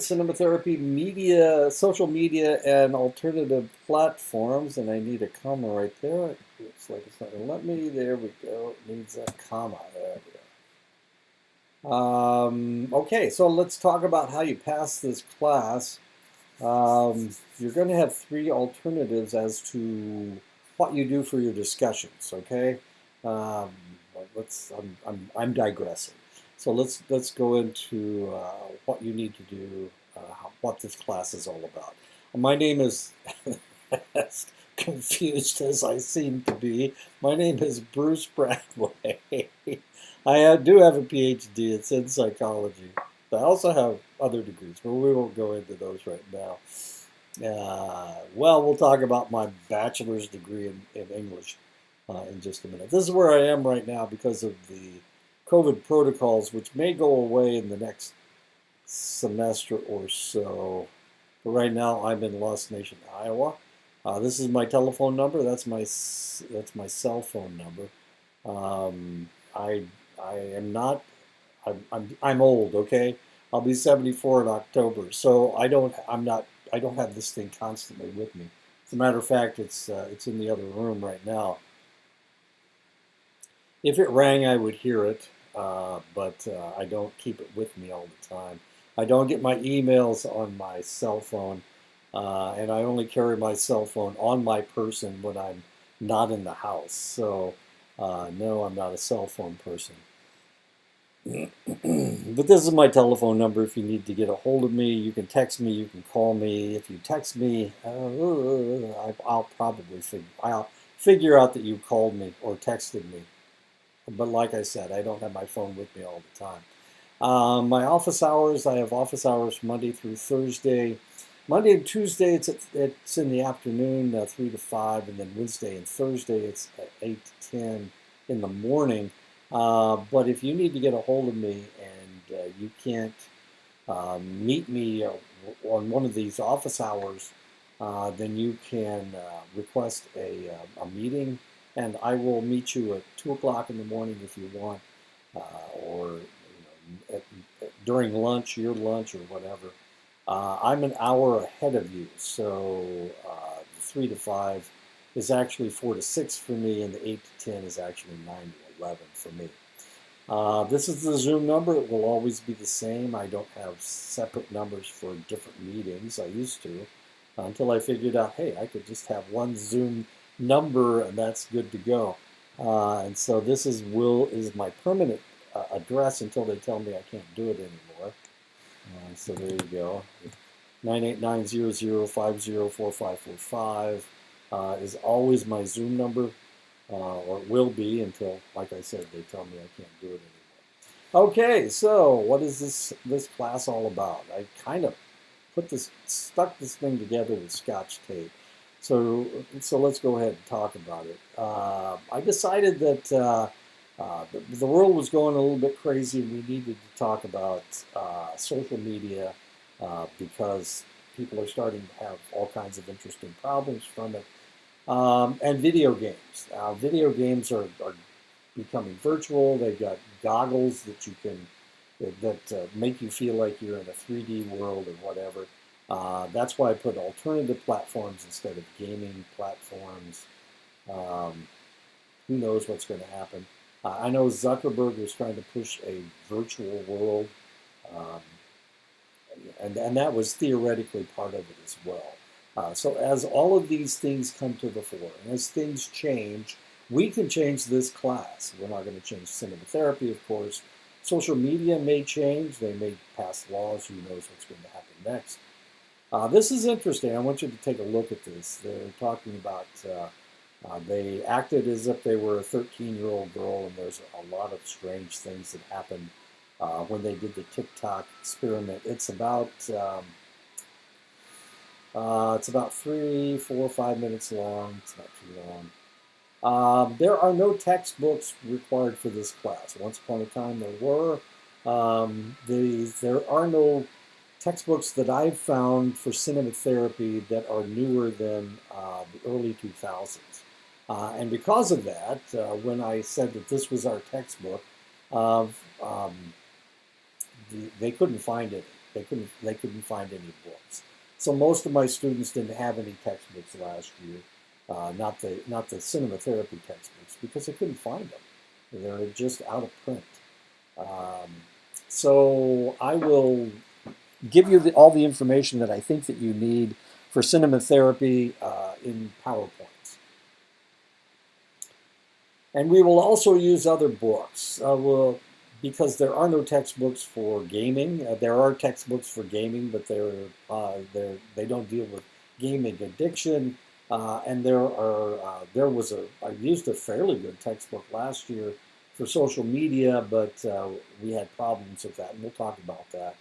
Cinema therapy, media, social media, and alternative platforms. And I need a comma right there. It looks like it's not going to let me. There we go. It needs a comma. There we go. Okay, so let's talk about how you pass this class. You're going to have three alternatives as to what you do for your discussions. Okay, um, I'm digressing. So let's go into what you need to do, what this class is all about. My name is, as confused as I seem to be, my name is Bruce Bradway. I do have a PhD. It's in psychology. I also have other degrees, but we won't go into those right now. Well, we'll talk about my bachelor's degree in English in just a minute. This is where I am right now because of the COVID protocols, which may go away in the next semester or so. But right now, I'm in Lost Nation, Iowa. This is my telephone number. That's my cell phone number. I am not. I'm old. Okay, I'll be 74 in October, so I don't have this thing constantly with me. As a matter of fact, it's in the other room right now. If it rang, I would hear it, but I don't keep it with me all the time. I don't get my emails on my cell phone, and I only carry my cell phone on my person when I'm not in the house. So, no, I'm not a cell phone person. But this is my telephone number. If you need to get a hold of me, you can text me, you can call me. If you text me, I'll figure out that you called me or texted me. But like I said, I don't have my phone with me all the time. My office hours, I have office hours Monday through Thursday. Monday and Tuesday, it's in the afternoon, 3 to 5, and then Wednesday and Thursday, it's at 8 to 10 in the morning. But if you need to get a hold of me and you can't meet me on one of these office hours, then you can request a meeting, and I will meet you at 2 o'clock in the morning if you want, or during lunch, your lunch, or whatever. I'm an hour ahead of you, so 3 to 5 is actually 4 to 6 for me, and the 8 to 10 is actually 9 to 11 for me. This is the Zoom number. It will always be the same. I don't have separate numbers for different meetings. I used to, until I figured out, hey, I could just have one Zoom number and that's good to go. And so this is my permanent address until they tell me I can't do it anymore. So there you go. 98900504545 is always my Zoom number, or it will be until, like I said, they tell me I can't do it anymore. Okay, so what is this class all about? I kind of stuck this thing together with Scotch tape. So let's go ahead and talk about it. I decided that the world was going a little bit crazy, and we needed to talk about social media because people are starting to have all kinds of interesting problems from it. And video games. Video games are becoming virtual. They've got goggles that you can that make you feel like you're in a 3D world or whatever. That's why I put alternative platforms instead of gaming platforms. Um, who knows what's going to happen? I know Zuckerberg is trying to push a virtual world, um, and that was theoretically part of it as well. So as all of these things come to the fore, and as things change, we can change this class. We're not going to change cinema therapy, of course. Social media may change. They may pass laws. Who knows what's going to happen next? This is interesting. I want you to take a look at this. They're talking about they acted as if they were a 13-year-old girl, and there's a lot of strange things that happened when they did the TikTok experiment. It's about 3, 4, 5 minutes long. It's not too long. There are no textbooks required for this class. Once upon a time there were. There are no textbooks that I've found for cinema therapy that are newer than the early 2000s. And because of that, when I said that this was our textbook, they couldn't find it. They couldn't find any books. So most of my students didn't have any textbooks last year, not the cinema therapy textbooks, because they couldn't find them. They're just out of print. Um, so I will give you all the information that I think that you need for cinema therapy in PowerPoint. And we will also use other books. Because there are no textbooks for gaming. There are textbooks for gaming, but they don't deal with gaming addiction. And I used a fairly good textbook last year for social media, but we had problems with that, and we'll talk about that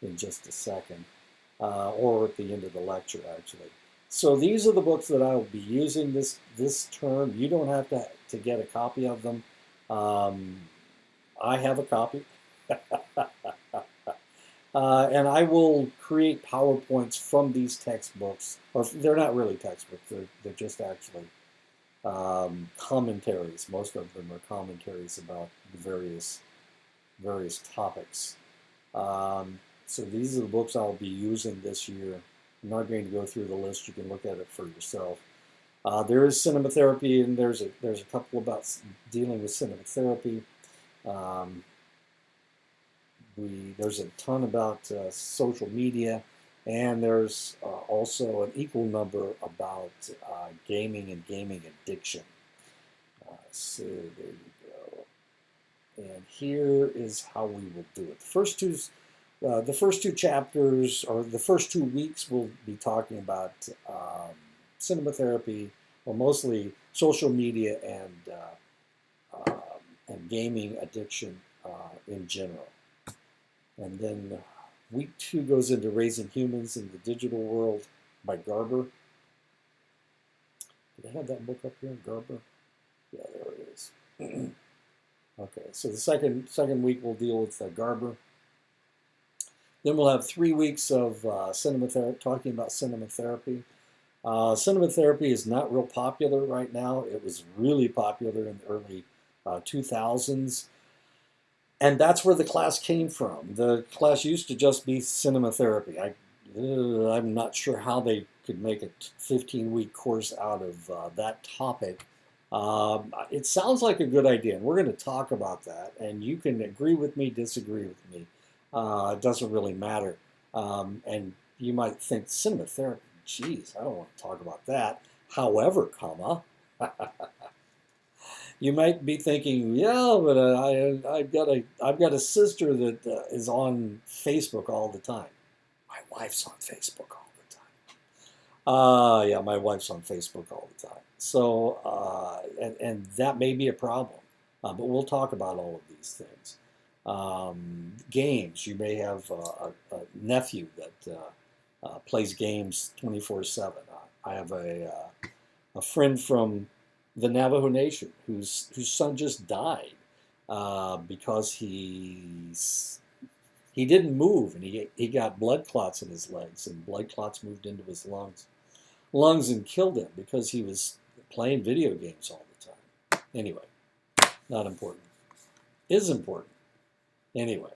in just a second, or at the end of the lecture, actually. So these are the books that I will be using this term. You don't have to get a copy of them. I have a copy. And I will create PowerPoints from these textbooks, or they're not really textbooks, they're just actually commentaries. Most of them are commentaries about the various topics. So these are the books I'll be using this year. I'm not going to go through the list. You can look at it for yourself. There is cinema therapy, and there's a couple about dealing with cinema therapy. There's a ton about social media, and there's also an equal number about gaming and gaming addiction. So there you go. And here is how we will do it. The first two chapters, or the first 2 weeks, we'll be talking about cinema therapy, or mostly social media and gaming addiction in general. And then week 2 goes into Raising Humans in the Digital World by Garber. Did I have that book up here, Garber? Yeah, there it is. Okay, so the second week we'll deal with Garber. Then we'll have 3 weeks of talking about cinema therapy. Cinema therapy is not real popular right now. It was really popular in the early 2000s. And that's where the class came from. The class used to just be cinema therapy. I'm not sure how they could make a 15-week course out of that topic. It sounds like a good idea, and we're going to talk about that. And you can agree with me, disagree with me. It doesn't really matter. And you might think, cinema therapy, geez, I don't want to talk about that. However, you might be thinking, yeah, but I've got a sister that is on Facebook all the time. My wife's on Facebook all the time. Yeah, my wife's on Facebook all the time. So, and that may be a problem. But we'll talk about all of these things. Games. You may have a nephew that plays games 24/7. I have a friend from the Navajo Nation whose son just died because he didn't move, and he got blood clots in his legs, and blood clots moved into his lungs and killed him because he was playing video games all the time. Anyway, not important. Is important. Anyway.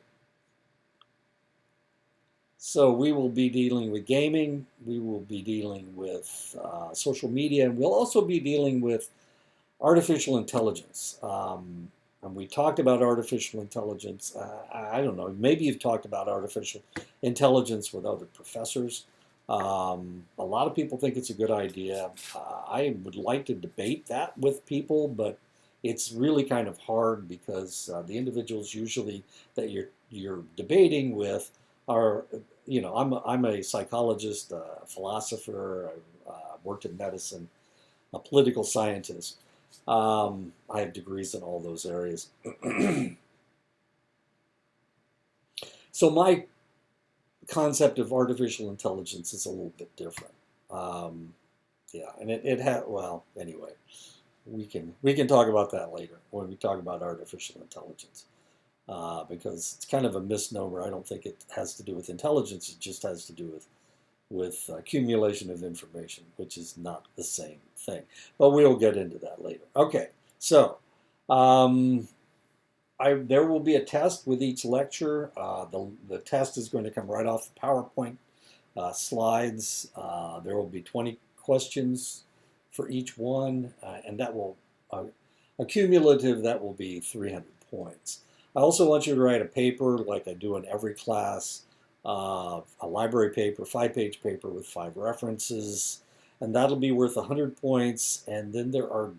So we will be dealing with gaming, we will be dealing with social media, and we'll also be dealing with artificial intelligence. And we talked about artificial intelligence. I don't know, maybe you've talked about artificial intelligence with other professors. A lot of people think it's a good idea. I would like to debate that with people, but it's really kind of hard because the individuals usually that you're debating with are, I'm a psychologist, a philosopher, I've worked in medicine, a political scientist. I have degrees in all those areas. So my concept of artificial intelligence is a little bit different. Yeah, and it had, well, anyway, we can talk about that later when we talk about artificial intelligence. Because it's kind of a misnomer. I don't think it has to do with intelligence. It just has to do with accumulation of information, which is not the same thing. But we'll get into that later. Okay, so there will be a test with each lecture. The test is going to come right off the PowerPoint slides. There will be 20 questions for each one, and that will, accumulative, that will be 300 points. I also want you to write a paper like I do in every class, a library paper, 5-page paper with 5 references, and that'll be worth 100 points. And then there are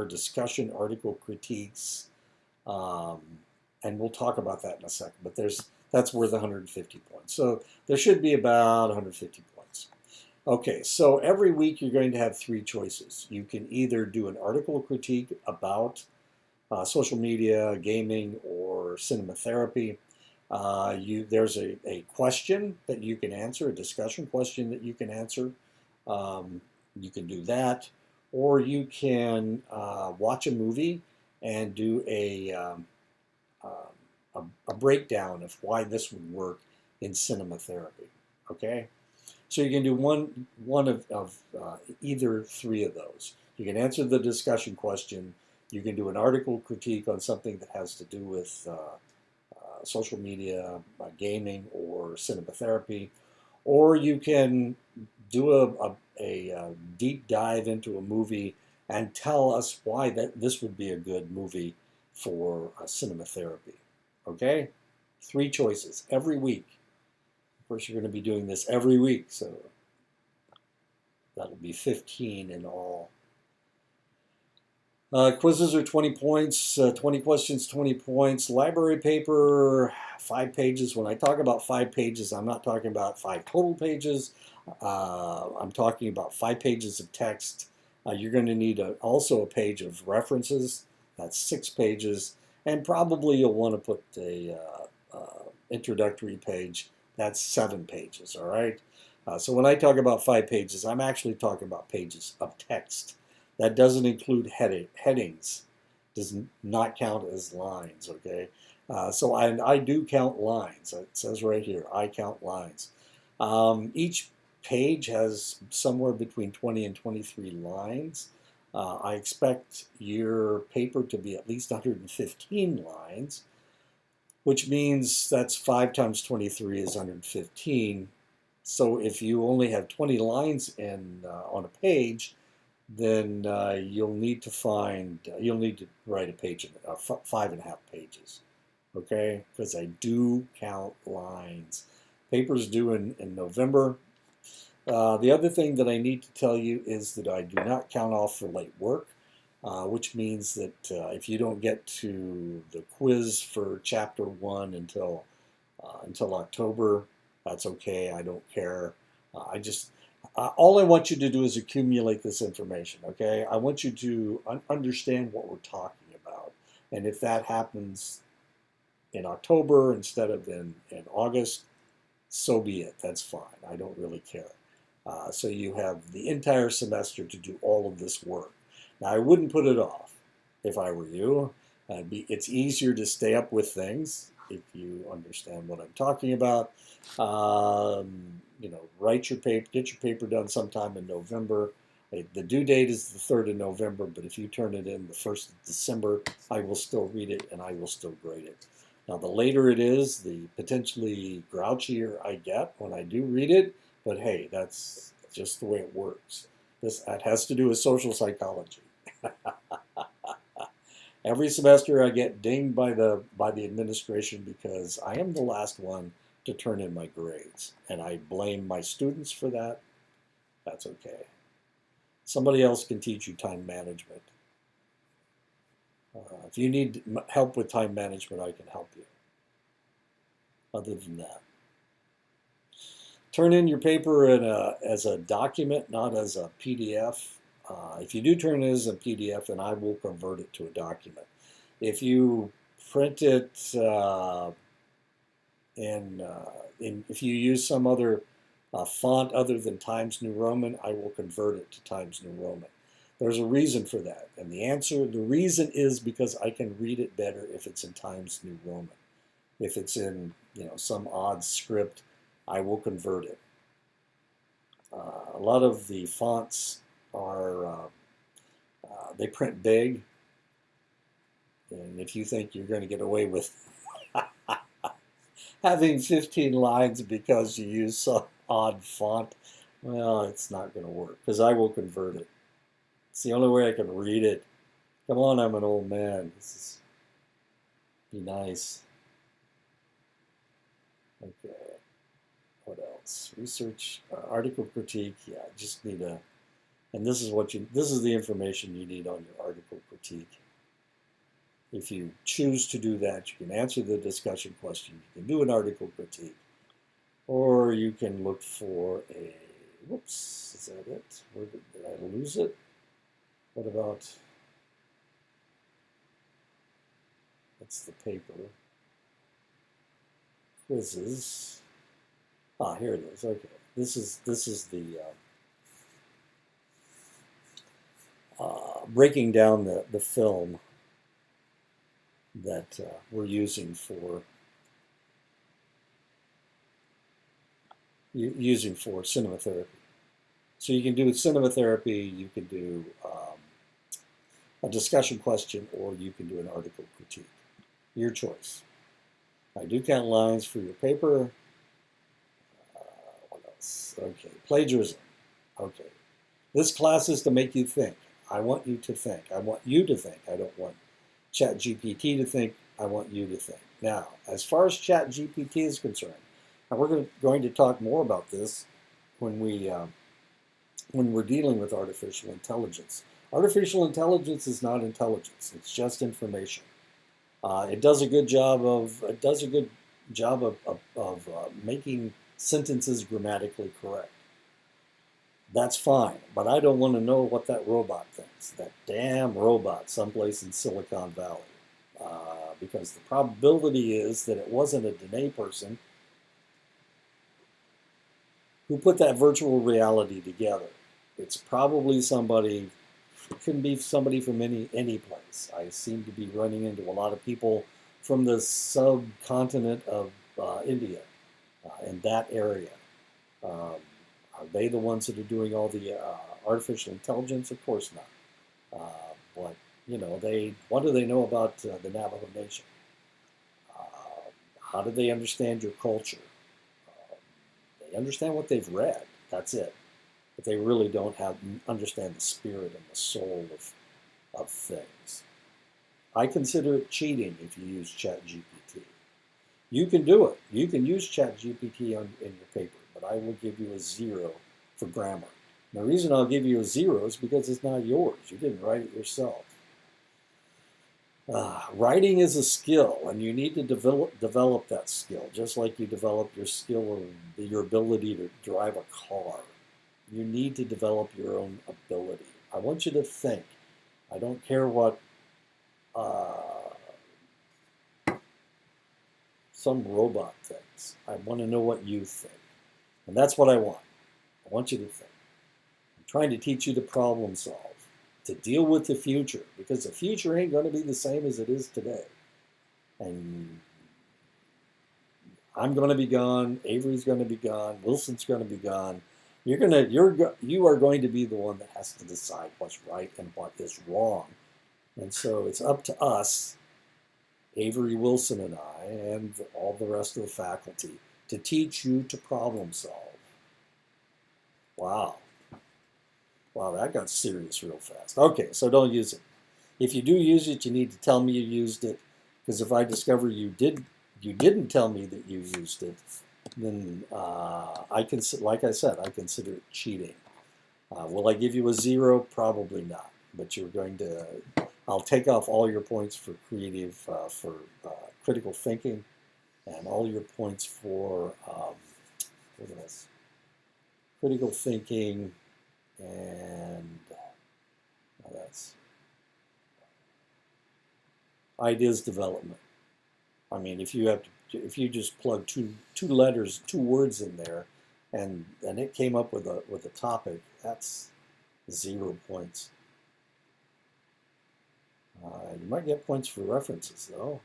discussion article critiques, and we'll talk about that in a second. But that's worth 150 points. So there should be about 150 points. Okay, so every week you're going to have 3 choices. You can either do an article critique about social media, gaming, or cinema therapy. There's a question that you can answer, a discussion question that you can answer. You can do that, or you can watch a movie and do a breakdown of why this would work in cinema therapy. Okay, so you can do one of either 3 of those. You can answer the discussion question. You can do an article critique on something that has to do with social media, gaming, or cinema therapy, or you can do a deep dive into a movie and tell us why this would be a good movie for cinema therapy. Okay? 3 choices every week. Of course, you're going to be doing this every week, so that'll be 15 in all. Quizzes are 20 points, 20 questions, 20 points. Library paper, 5 pages. When I talk about 5 pages, I'm not talking about 5 total pages. I'm talking about 5 pages of text. You're going to need also a page of references. That's 6 pages. And probably you'll want to put a introductory page. That's 7 pages, all right? So when I talk about 5 pages, I'm actually talking about pages of text. That doesn't include headings. Does not count as lines, okay? So I do count lines. It says right here, I count lines. Each page has somewhere between 20 and 23 lines. I expect your paper to be at least 115 lines, which means that's 5 times 23 is 115. So if you only have 20 lines on a page, then you'll need to write a page of 5.5 pages, okay? Because I do count lines. Paper's due in November. The other thing that I need to tell you is that I do not count off for late work, which means that if you don't get to the quiz for chapter 1 until October, that's okay. I don't care. All I want you to do is accumulate this information, okay? I want you to understand what we're talking about. And if that happens in October instead of in August, so be it. That's fine. I don't really care. So you have the entire semester to do all of this work. Now, I wouldn't put it off if I were you. It's easier to stay up with things if you understand what I'm talking about. Write your paper, get your paper done sometime in November. The due date is the 3rd of November, but if you turn it in the 1st of December, I will still read it and I will still grade it. Now, the later it is, the potentially grouchier I get when I do read it, but hey, that's just the way it works. That has to do with social psychology. Every semester I get dinged by the administration because I am the last one to turn in my grades. And I blame my students for that. That's okay. Somebody else can teach you time management. If you need help with time management, I can help you. Other than that, turn in your paper as a document, not as a PDF. If you do turn it as a PDF, then I will convert it to a document. If you print it if you use some other font other than Times New Roman, I will convert it to Times New Roman. There's a reason for that, and the reason is because I can read it better if it's in Times New Roman. If it's in some odd script, I will convert it. A lot of the fonts are they print big. And if you think you're going to get away with having 15 lines because you use some odd font, well, it's not going to work because I will convert it. It's the only way I can read it. Come on, I'm an old man. This is be nice. Okay. What else? Research, article critique. Yeah, just need a, and this is the information you need on your article critique. If you choose to do that, you can answer the discussion question. You can do an article critique, or you can look for a. Whoops, is that it? Where did I lose it? What about? That's the paper. Quizzes. Ah, here it is. Okay, this is the breaking down the film that we're using for cinematherapy. So you can do cinematherapy, you can do a discussion question, or you can do an article critique. Your choice. I do count lines for your paper. What else? Okay, plagiarism. Okay. This class is to make you think. I want you to think. I want you to think. I don't want ChatGPT to think. I want you to think. Now, as far as ChatGPT is concerned, and we're going to talk more about this when we're dealing with artificial intelligence. Artificial intelligence is not intelligence; it's just information. It does a good job of making sentences grammatically correct. That's fine, but I don't want to know what that robot thinks. That damn robot someplace in Silicon Valley. Because the probability is that it wasn't a Dene person who put that virtual reality together. It's probably somebody, it can be somebody from any place. I seem to be running into a lot of people from the subcontinent of India, in that area. Are they the ones that are doing all the artificial intelligence? Of course not. But you know, what do they know about the Navajo Nation? How do they understand your culture? They understand what they've read. That's it. But they really don't understand the spirit and the soul of things. I consider it cheating if you use ChatGPT. You can do it. You can use ChatGPT in your paper, but I will give you a 0 for grammar. And the reason I'll give you a 0 is because it's not yours. You didn't write it yourself. Writing is a skill, and you need to develop that skill, just like you develop your skill of your ability to drive a car. You need to develop your own ability. I want you to think. I don't care what some robot thinks. I want to know what you think. And that's what I want. I want you to think. I'm trying to teach you to problem solve, to deal with the future, because the future ain't going to be the same as it is today. And I'm going to be gone. Avery's going to be gone. Wilson's going to be gone. You are going to be the one that has to decide what's right and what is wrong. And so it's up to us, Avery Wilson and I, and all the rest of the faculty, to teach you to problem solve. Wow. Wow, that got serious real fast. Okay, so don't use it. If you do use it, you need to tell me you used it, because if I discover you didn't tell me that you used it, then like I said, I consider it cheating. Will I give you a 0? Probably not. But I'll take off all your points for critical thinking, and all your points for critical thinking, and that's ideas development. I mean, if you just plug two words in there, and it came up with a topic, that's 0 points. You might get points for references, though.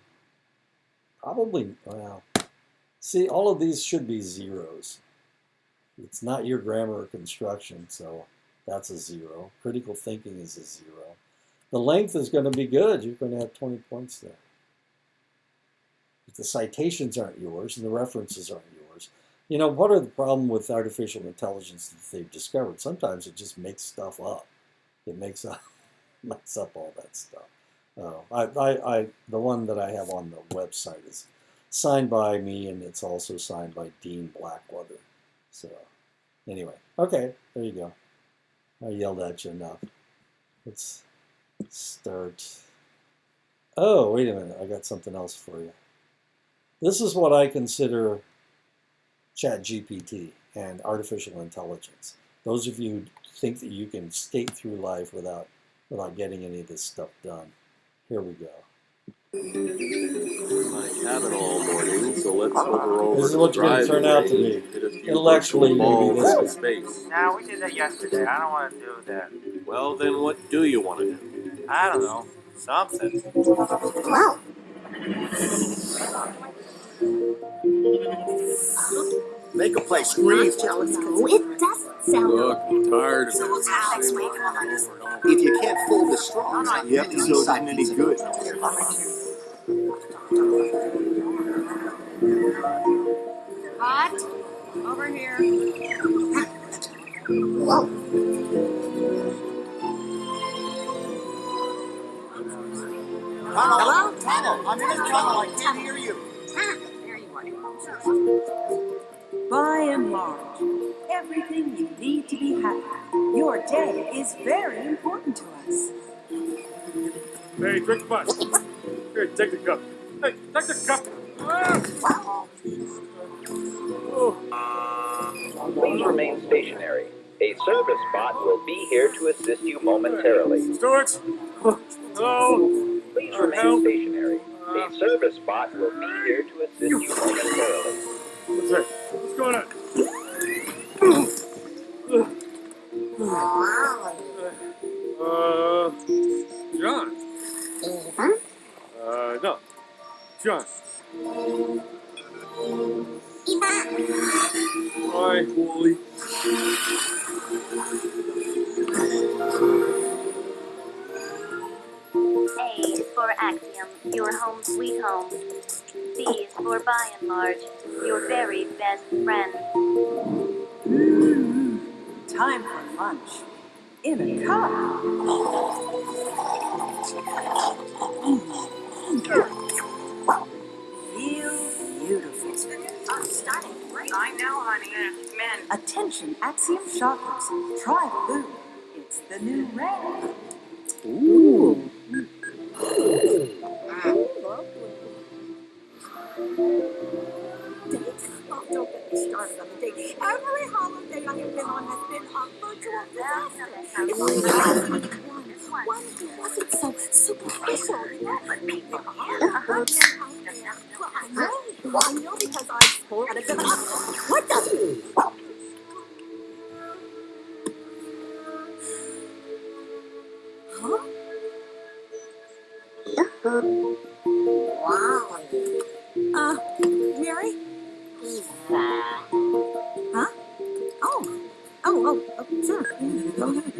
Probably, well, see, all of these should be 0s. It's not your grammar or construction, so that's a 0. Critical thinking is a 0. The length is going to be good. You're going to have 20 points there. If the citations aren't yours and the references aren't yours, you know, part of the problem with artificial intelligence that they've discovered, sometimes it just makes stuff up. It makes up all that stuff. The one that I have on the website is signed by me, and it's also signed by Dean Blackwater. So anyway, okay, there you go. I yelled at you enough. Let's start. Oh, wait a minute. I got something else for you. This is what I consider ChatGPT and artificial intelligence. Those of you who think that you can skate through life without getting any of this stuff done. Here we go. I haven't all morning, so let's hover over. This is what you're going to turn out to be. Intellectually, maybe this guy. Space. Nah, we did that yesterday. I don't want to do that. Well, then what do you want to do? I don't know. Something. Make a place scream. Jealous, it doesn't sound Look, I'm tired of So it. what's next week? If you can't fold the straws, No, the episode isn't any good. Hot? Over here. Hello? Tunnel. I'm in the tunnel. I can't hear you. There you are. By and large, everything you need to be happy. Your day is very important to us. Hey, drink much. Here, take the cup. Hey, take the cup. Please remain stationary. A service bot will be here to assist you momentarily. Stuart? Hello? Please remain stationary. A service bot will be here to assist you momentarily. What's that? What's going on? John? No. John. Hi, Wally. A is for Axiom, your home sweet home. B is for by and large, your very best friend. Time for lunch. In a cup. Feel beautiful. Stunning. I know, honey. Men. Attention, Axiom shoppers. Try blue. It's the new red. Don't get me started on the date. Every holiday I have been on has been a virtual disaster. One who wasn't so superficial, you know? Well, I know because I had a good What the? Huh? Wow. Mary? Huh? Oh, sure. Go ahead.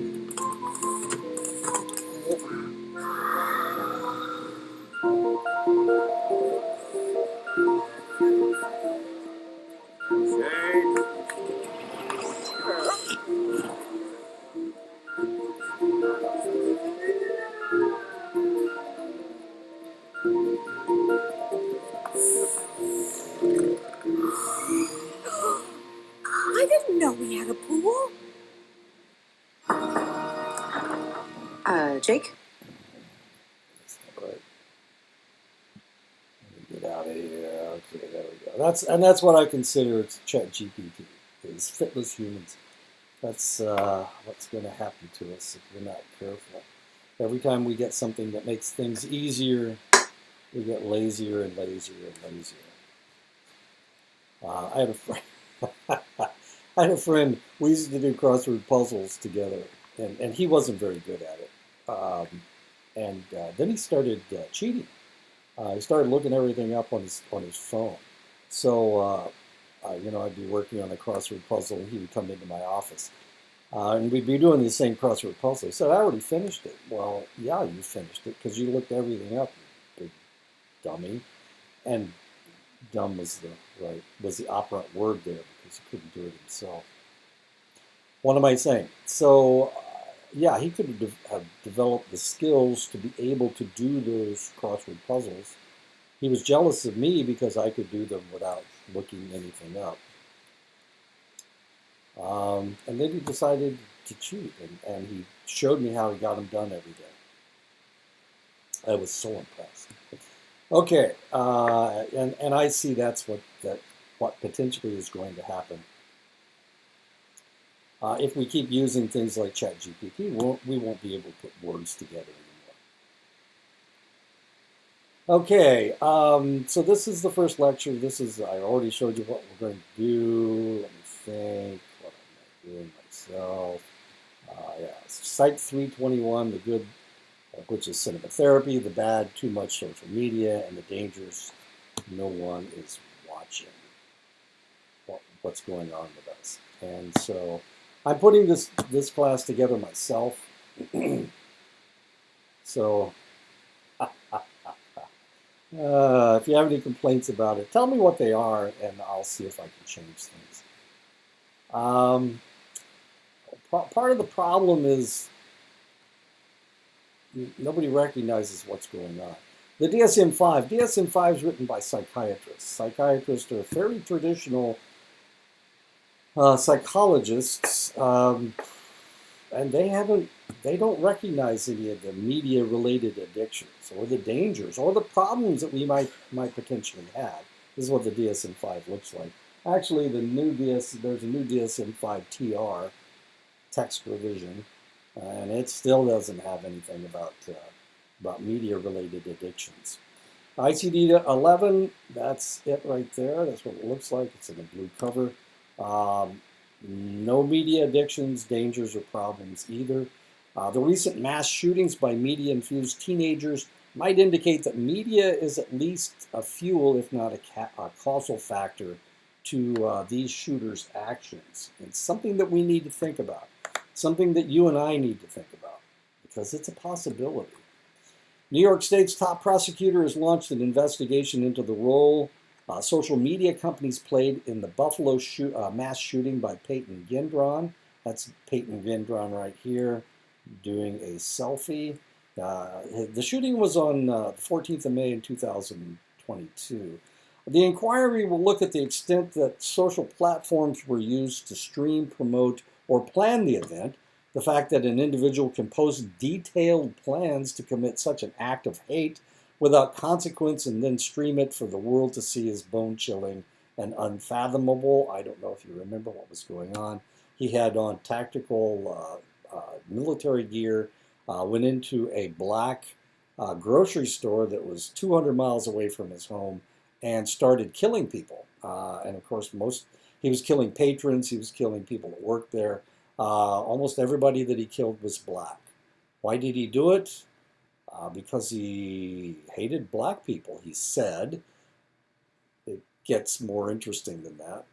I didn't know we had a pool. Jake? Right. Let me get out of here. Okay, there we go. That's what I consider ChatGPT, is fitless humans. That's what's going to happen to us if we're not careful. Every time we get something that makes things easier, we get lazier and lazier and lazier. I had a friend. I had a friend. We used to do crossword puzzles together, and he wasn't very good at it. Then he started cheating. He started looking everything up on his phone. So I'd be working on a crossword puzzle, and he would come into my office, And we'd be doing the same crossword puzzle. He said, I already finished it. Well, yeah, you finished it because you looked everything up, you big dummy. And dumb was the operant word there because he couldn't do it himself. What am I saying? So, yeah, he could have developed the skills to be able to do those crossword puzzles. He was jealous of me because I could do them without looking anything up. And then he decided to cheat, and he showed me how he got them done every day. I was so impressed. Okay, and I see that's what potentially is going to happen. If we keep using things like ChatGPT, we won't be able to put words together anymore. Okay, so this is the first lecture. I already showed you what we're going to do. Let me think. What am I doing myself? Yeah, Psych 321, the good, which is cinema therapy, the bad, too much social media, and the dangers, no one is watching what's going on with us. And so I'm putting this class together myself. So if you have any complaints about it, tell me what they are, and I'll see if I can change things. Part of the problem is nobody recognizes what's going on. The DSM-5 is written by psychiatrists. Psychiatrists are very traditional psychologists, and they don't recognize any of the media-related addictions or the dangers or the problems that we might potentially have. This is what the DSM-5 looks like. Actually, there's a new DSM-5 TR, text revision, and it still doesn't have anything about media-related addictions. ICD-11, that's it right there. That's what it looks like. It's in a blue cover. No media addictions, dangers, or problems either. The recent mass shootings by media-infused teenagers might indicate that media is at least a fuel, if not a causal factor, to these shooters' actions. It's something that we need to think about, something that you and I need to think about, because it's a possibility. New York State's top prosecutor has launched an investigation into the role social media companies played in the Buffalo mass shooting by Peyton Gendron. That's Peyton Gendron right here doing a selfie. The shooting was on the 14th of May in 2022. The inquiry will look at the extent that social platforms were used to stream, promote, or plan the event, the fact that an individual can post detailed plans to commit such an act of hate without consequence and then stream it for the world to see is bone-chilling and unfathomable. I don't know if you remember what was going on. He had on tactical military gear, went into a black grocery store that was 200 miles away from his home and started killing people. And of course, he was killing patrons, he was killing people that worked there. Almost everybody that he killed was black. Why did he do it? Because he hated black people, he said. It gets more interesting than that.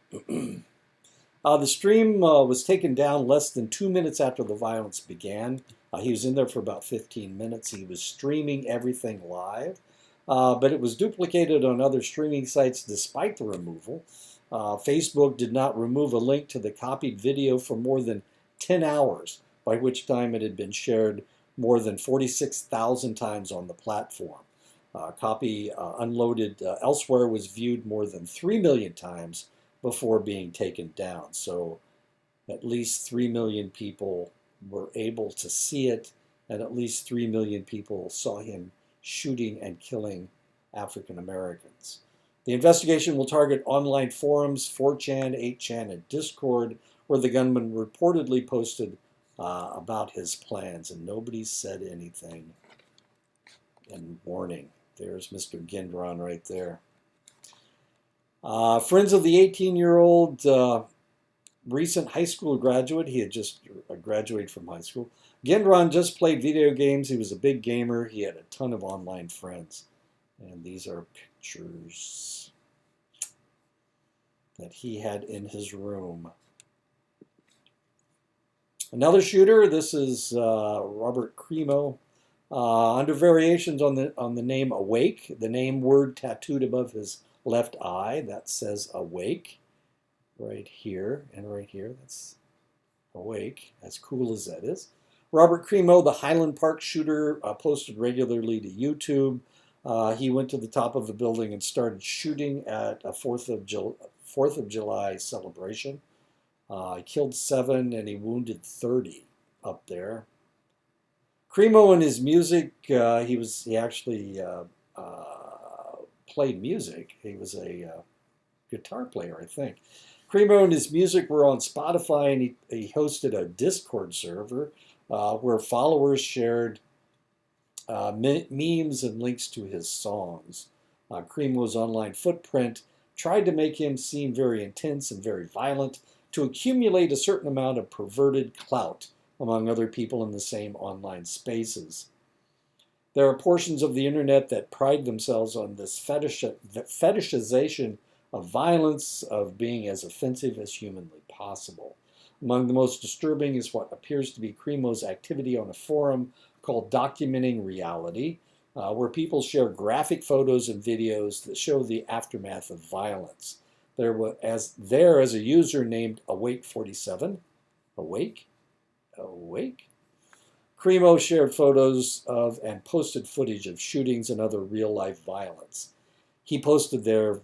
The stream was taken down less than 2 minutes after the violence began. He was in there for about 15 minutes. He was streaming everything live, but it was duplicated on other streaming sites despite the removal. Facebook did not remove a link to the copied video for more than 10 hours, by which time it had been shared more than 46,000 times on the platform. Copy unloaded elsewhere was viewed more than 3 million times before being taken down. So at least 3 million people were able to see it, and at least 3 million people saw him shooting and killing African Americans. The investigation will target online forums, 4chan, 8chan, and Discord, where the gunman reportedly posted about his plans, and nobody said anything. And warning, there's Mr. Gendron right there. Friends of the 18-year-old recent high school graduate. He had just graduated from high school. Gendron just played video games. He was a big gamer. He had a ton of online friends. And these are pictures that he had in his room. Another shooter, this is Robert Crimo. Under variations on the name Awake, the name word tattooed above his left eye, that says Awake. Right here and right here, that's Awake, as cool as that is. Robert Crimo, the Highland Park shooter, posted regularly to YouTube. He went to the top of the building and started shooting at a 4th of July celebration. He killed 7 and he wounded 30 up there. Crimo and his music, he actually played music. He was a guitar player, I think. Crimo and his music were on Spotify, and he hosted a Discord server where followers shared memes and links to his songs. Crimo's online footprint tried to make him seem very intense and very violent to accumulate a certain amount of perverted clout among other people in the same online spaces. There are portions of the internet that pride themselves on this fetishization of violence, of being as offensive as humanly possible. Among the most disturbing is what appears to be Crimo's activity on a forum called Documenting Reality, where people share graphic photos and videos that show the aftermath of violence. There as a user named Awake47, Awake? Crimo shared photos of and posted footage of shootings and other real-life violence. He posted there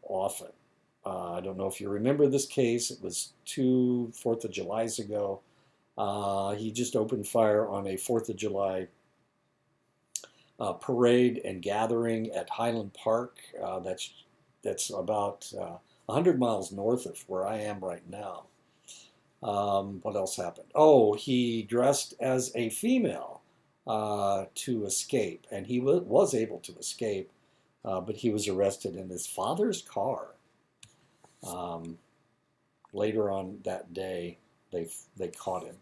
often. I don't know if you remember this case. It was 2 4th of Julys ago. He just opened fire on a 4th of July parade and gathering at Highland Park. That's about 100 miles north of where I am right now. What else happened? Oh, he dressed as a female to escape, and he was able to escape, but he was arrested in his father's car. Later on that day, they caught him,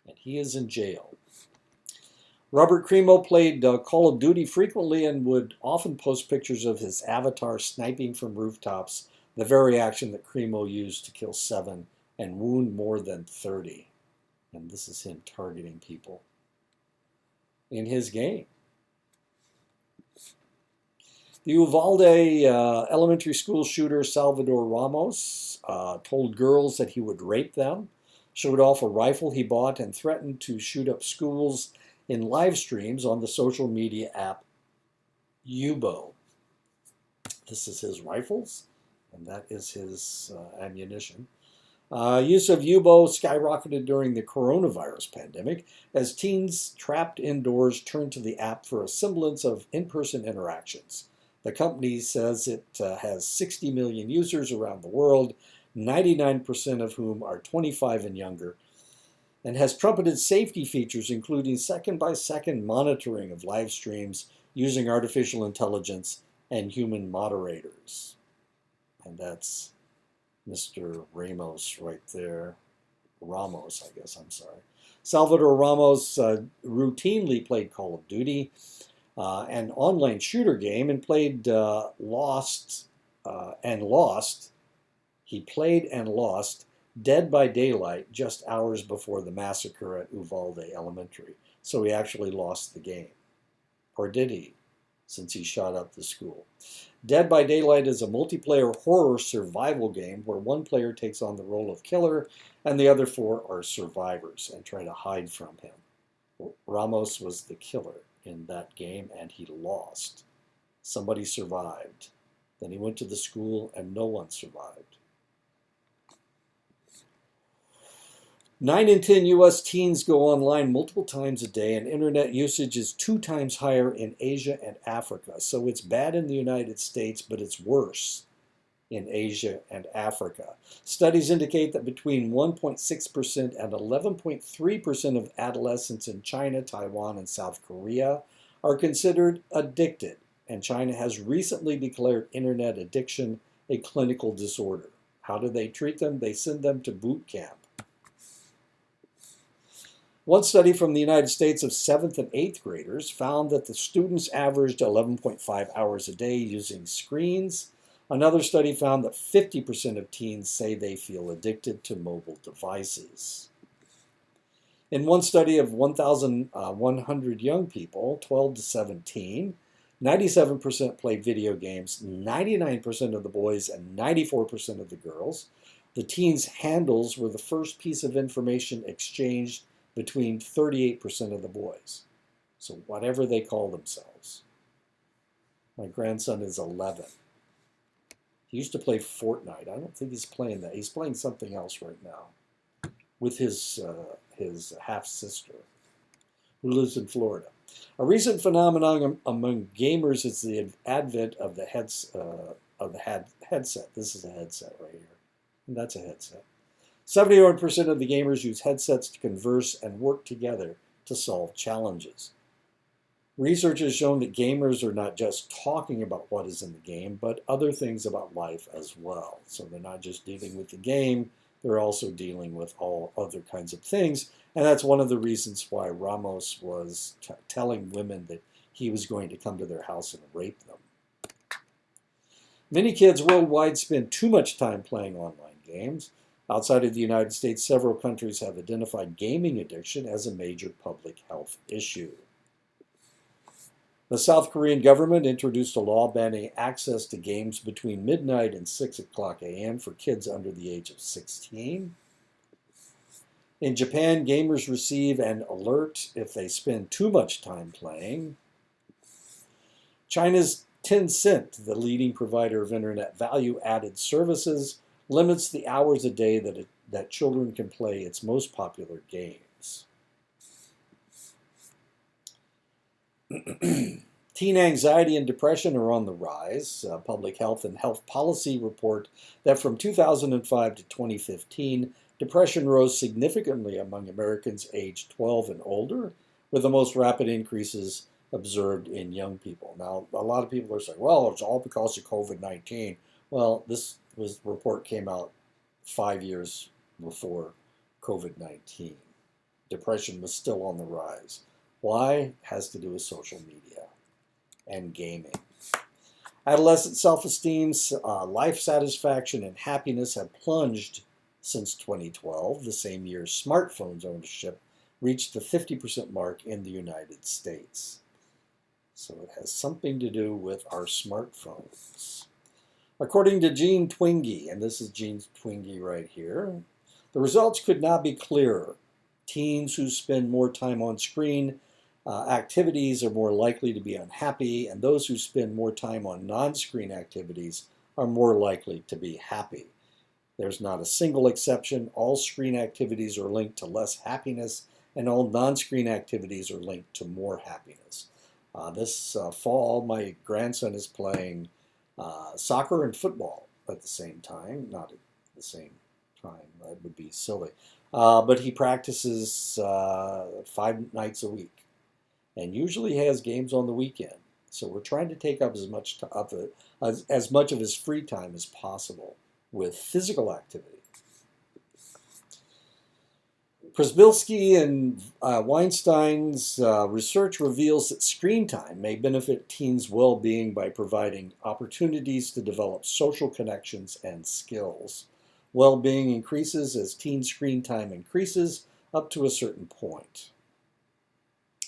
and he is in jail. Robert Crimo played Call of Duty frequently and would often post pictures of his avatar sniping from rooftops, the very action that Crimo used to kill 7 and wound more than 30. And this is him targeting people in his game. The Uvalde elementary school shooter Salvador Ramos told girls that he would rape them, showed off a rifle he bought, and threatened to shoot up schools in live streams on the social media app Yubo. This is his rifles, and that is his ammunition. Use of Yubo skyrocketed during the coronavirus pandemic as teens trapped indoors turned to the app for a semblance of in-person interactions. The company says it has 60 million users around the world, 99% of whom are 25 and younger, and has trumpeted safety features including second-by-second monitoring of live streams using artificial intelligence and human moderators. And that's Mr. Ramos right there. Ramos, I guess, I'm sorry. Salvador Ramos routinely played Call of Duty, an online shooter game, and played Lost. He played and lost Dead by Daylight just hours before the massacre at Uvalde Elementary. So he actually lost the game. Or did he? Since he shot up the school. Dead by Daylight is a multiplayer horror survival game where one player takes on the role of killer and the other 4 are survivors and try to hide from him. Ramos was the killer in that game and he lost. Somebody survived. Then he went to the school and no one survived. 9 in 10 U.S. teens go online multiple times a day, and internet usage is 2 times higher in Asia and Africa. So it's bad in the United States, but it's worse in Asia and Africa. Studies indicate that between 1.6% and 11.3% of adolescents in China, Taiwan, and South Korea are considered addicted, and China has recently declared internet addiction a clinical disorder. How do they treat them? They send them to boot camp. One study from the United States of 7th and 8th graders found that the students averaged 11.5 hours a day using screens. Another study found that 50% of teens say they feel addicted to mobile devices. In one study of 1,100 young people, 12 to 17, 97% played video games, 99% of the boys and 94% of the girls. The teens' handles were the first piece of information exchanged between 38% of the boys. So whatever they call themselves. My grandson is 11. He used to play Fortnite. I don't think he's playing that. He's playing something else right now with his half-sister who lives in Florida. A recent phenomenon among gamers is the advent of the headset. This is a headset right here. And that's a headset. 71% of the gamers use headsets to converse and work together to solve challenges. Research has shown that gamers are not just talking about what is in the game, but other things about life as well. So they're not just dealing with the game, they're also dealing with all other kinds of things. And that's one of the reasons why Ramos was telling women that he was going to come to their house and rape them. Many kids worldwide spend too much time playing online games. Outside of the United States, several countries have identified gaming addiction as a major public health issue. The South Korean government introduced a law banning access to games between midnight and 6 o'clock a.m. for kids under the age of 16. In Japan, gamers receive an alert if they spend too much time playing. China's Tencent, the leading provider of internet value-added services, limits the hours a day that children can play its most popular games. Teen anxiety and depression are on the rise. Public Health and Health Policy report that from 2005 to 2015, depression rose significantly among Americans aged 12 and older, with the most rapid increases observed in young people. Now, a lot of people are saying, well, it's all because of COVID-19. Well, this report came out 5 years before COVID-19. Depression was still on the rise. Why? It has to do with social media and gaming. Adolescent self-esteem, life satisfaction, and happiness have plunged since 2012, the same year smartphones ownership reached the 50% mark in the United States. So it has something to do with our smartphones. According to Jean Twenge, and this is Jean Twenge right here, the results could not be clearer. Teens who spend more time on screen activities are more likely to be unhappy, and those who spend more time on non-screen activities are more likely to be happy. There's not a single exception. All screen activities are linked to less happiness, and all non-screen activities are linked to more happiness. This fall, my grandson is playing soccer and football at the same time. Not at the same time, that would be silly. But he practices 5 nights a week and usually has games on the weekend. So we're trying to take up as much of his free time as possible with physical activity. Przybylski and Weinstein's research reveals that screen time may benefit teens' well-being by providing opportunities to develop social connections and skills. Well-being increases as teen screen time increases up to a certain point.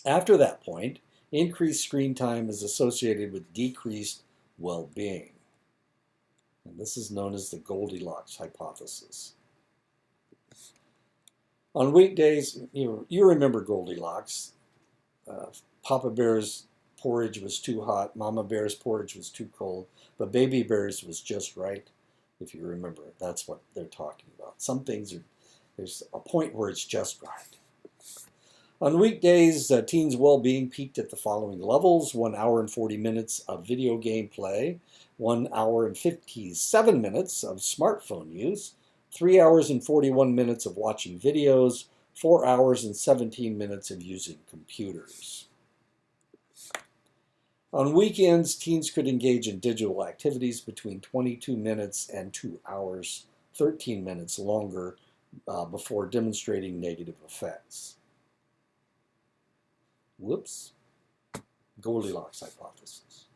After that point, increased screen time is associated with decreased well-being. And this is known as the Goldilocks hypothesis. On weekdays, you remember Goldilocks. Papa Bear's porridge was too hot, Mama Bear's porridge was too cold, but Baby Bear's was just right. If you remember, that's what they're talking about. Some things there's a point where it's just right. On weekdays, teens' well-being peaked at the following levels: 1 hour and 40 minutes of video game play, 1 hour and 57 minutes of smartphone use, 3 hours and 41 minutes of watching videos, 4 hours and 17 minutes of using computers. On weekends, teens could engage in digital activities between 22 minutes and 2 hours, 13 minutes longer, before demonstrating negative effects. Whoops. Goldilocks hypothesis.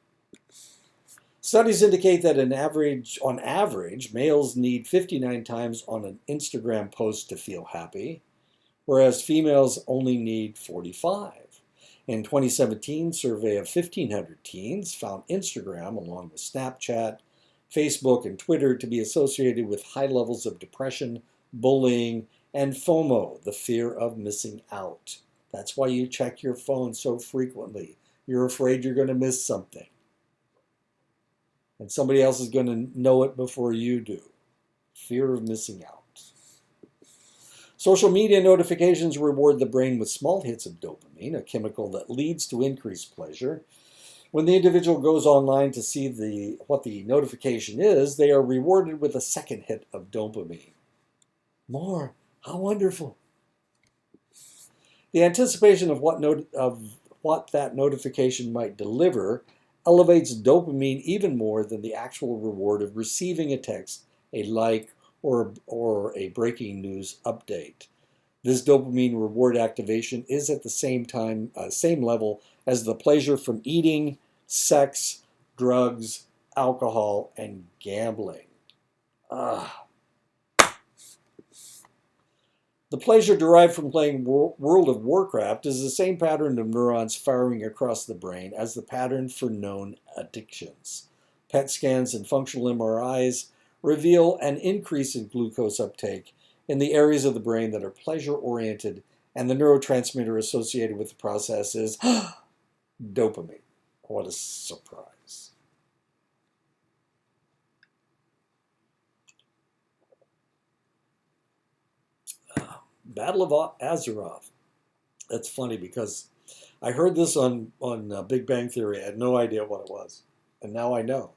Studies indicate that on average, males need 59 times on an Instagram post to feel happy. whereas females only need 45. In 2017, survey of 1,500 teens found Instagram, along with Snapchat, Facebook, and Twitter, to be associated with high levels of depression, bullying, and FOMO, the fear of missing out. That's why you check your phone so frequently. You're afraid you're going to miss something. And somebody else is going to know it before you do. Fear of missing out. Social media notifications reward the brain with small hits of dopamine, a chemical that leads to increased pleasure. When the individual goes online to see what the notification is, they are rewarded with a second hit of dopamine. More. How wonderful. The anticipation of what that notification might deliver elevates dopamine even more than the actual reward of receiving a text, a like, or a breaking news update. This dopamine reward activation is at the same level as the pleasure from eating, sex, drugs, alcohol, and gambling. The pleasure derived from playing World of Warcraft is the same pattern of neurons firing across the brain as the pattern for known addictions. PET scans and functional MRIs reveal an increase in glucose uptake in the areas of the brain that are pleasure-oriented, and the neurotransmitter associated with the process is dopamine. What a surprise. Battle of Azeroth. That's funny because I heard this on Big Bang Theory. I had no idea what it was. And now I know.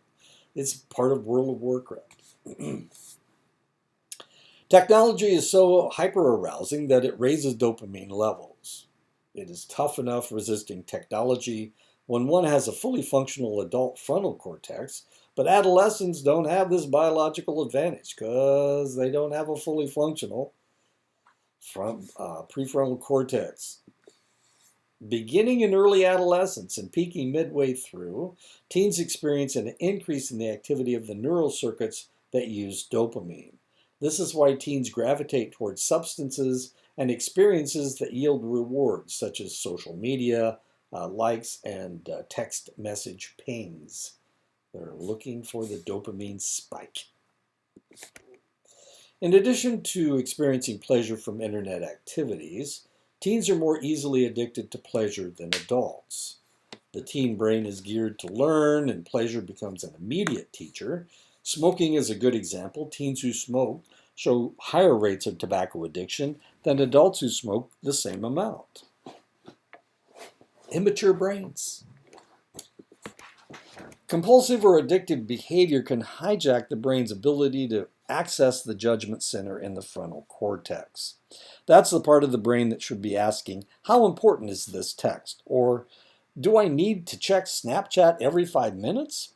It's part of World of Warcraft. Technology is so hyper-arousing that it raises dopamine levels. It is tough enough resisting technology when one has a fully functional adult frontal cortex, but adolescents don't have this biological advantage because they don't have a fully functional prefrontal cortex. Beginning in early adolescence and peaking midway through, teens experience an increase in the activity of the neural circuits that use dopamine. This is why teens gravitate towards substances and experiences that yield rewards, such as social media, likes, and text message pings. They're looking for the dopamine spike. In addition to experiencing pleasure from internet activities, teens are more easily addicted to pleasure than adults. The teen brain is geared to learn, and pleasure becomes an immediate teacher. Smoking is a good example. Teens who smoke show higher rates of tobacco addiction than adults who smoke the same amount. Immature brains. Compulsive or addictive behavior can hijack the brain's ability to access the judgment center in the frontal cortex. That's the part of the brain that should be asking, how important is this text? Or, do I need to check Snapchat every 5 minutes?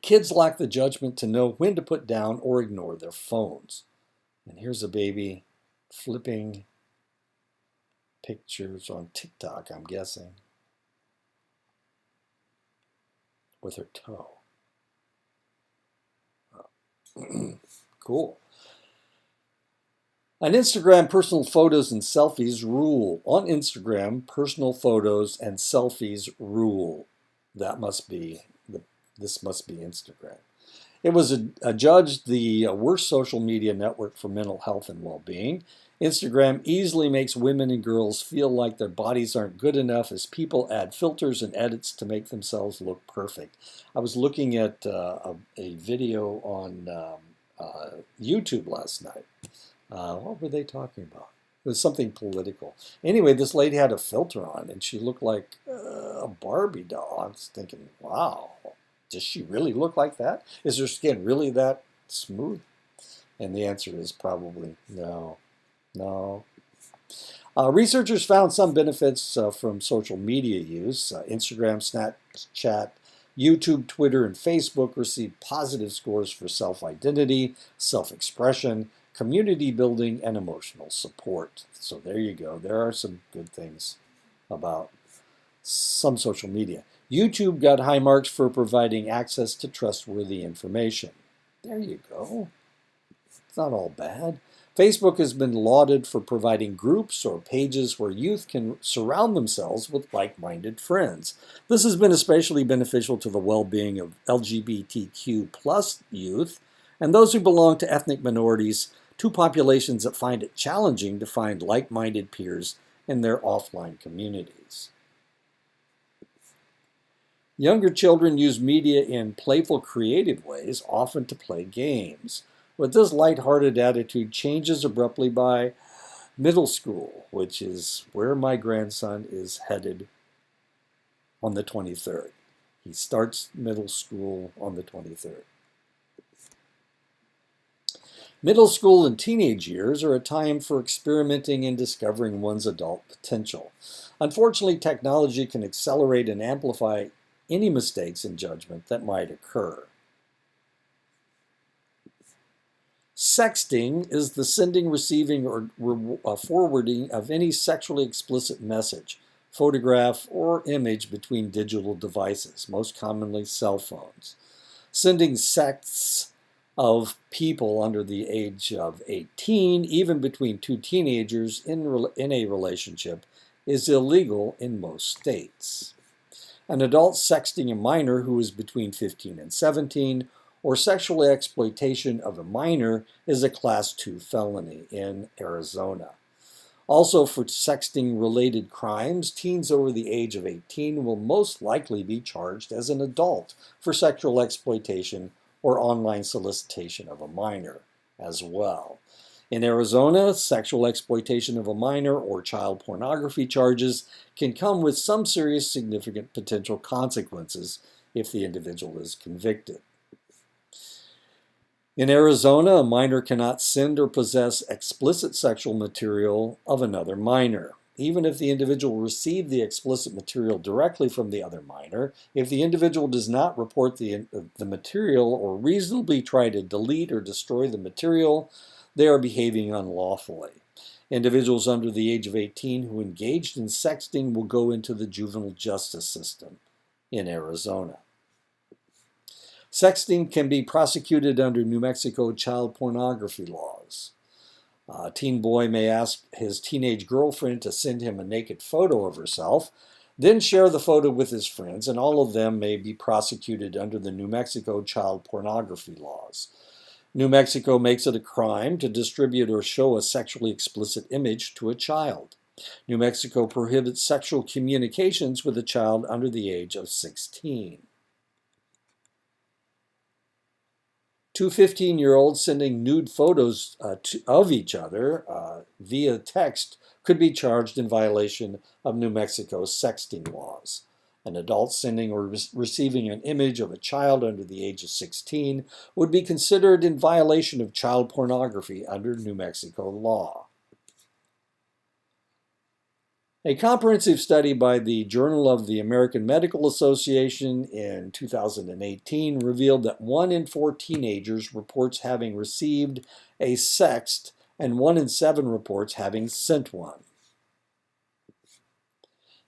Kids lack the judgment to know when to put down or ignore their phones. And here's a baby flipping pictures on TikTok, I'm guessing, with her toe. Cool. On Instagram, personal photos and selfies rule. On Instagram, personal photos and selfies rule. This must be Instagram. It was adjudged the worst social media network for mental health and well-being. Instagram easily makes women and girls feel like their bodies aren't good enough as people add filters and edits to make themselves look perfect. I was looking at a video on YouTube last night. What were they talking about? It was something political. Anyway, this lady had a filter on and she looked like a Barbie doll. I was thinking, wow, does she really look like that? Is her skin really that smooth? And the answer is probably no. No. Researchers found some benefits from social media use. Instagram, Snapchat, YouTube, Twitter, and Facebook received positive scores for self-identity, self-expression, community building, and emotional support. So there you go. There are some good things about some social media. YouTube got high marks for providing access to trustworthy information. There you go. It's not all bad. Facebook has been lauded for providing groups or pages where youth can surround themselves with like-minded friends. This has been especially beneficial to the well-being of LGBTQ plus youth and those who belong to ethnic minorities, two populations that find it challenging to find like-minded peers in their offline communities. Younger children use media in playful, creative ways, often to play games. But this lighthearted attitude changes abruptly by middle school, which is where my grandson is headed on the 23rd. He starts middle school on the 23rd. Middle school and teenage years are a time for experimenting and discovering one's adult potential. Unfortunately, technology can accelerate and amplify any mistakes in judgment that might occur. Sexting is the sending, receiving, or forwarding of any sexually explicit message, photograph, or image between digital devices, most commonly cell phones. Sending sexts of people under the age of 18, even between two teenagers in a relationship, is illegal in most states. An adult sexting a minor who is between 15 and 17 or sexual exploitation of a minor is a Class 2 felony in Arizona. Also, for sexting-related crimes, teens over the age of 18 will most likely be charged as an adult for sexual exploitation or online solicitation of a minor as well. In Arizona, sexual exploitation of a minor or child pornography charges can come with some serious significant potential consequences if the individual is convicted. In Arizona, a minor cannot send or possess explicit sexual material of another minor. Even if the individual received the explicit material directly from the other minor, if the individual does not report the material or reasonably try to delete or destroy the material, they are behaving unlawfully. Individuals under the age of 18 who engaged in sexting will go into the juvenile justice system in Arizona. Sexting can be prosecuted under New Mexico child pornography laws. A teen boy may ask his teenage girlfriend to send him a naked photo of herself, then share the photo with his friends, and all of them may be prosecuted under the New Mexico child pornography laws. New Mexico makes it a crime to distribute or show a sexually explicit image to a child. New Mexico prohibits sexual communications with a child under the age of 16. Two 15-year-olds sending nude photos of each other via text could be charged in violation of New Mexico's sexting laws. An adult sending or receiving an image of a child under the age of 16 would be considered in violation of child pornography under New Mexico law. A comprehensive study by the Journal of the American Medical Association in 2018 revealed that 1 in 4 teenagers reports having received a sext and 1 in 7 reports having sent one.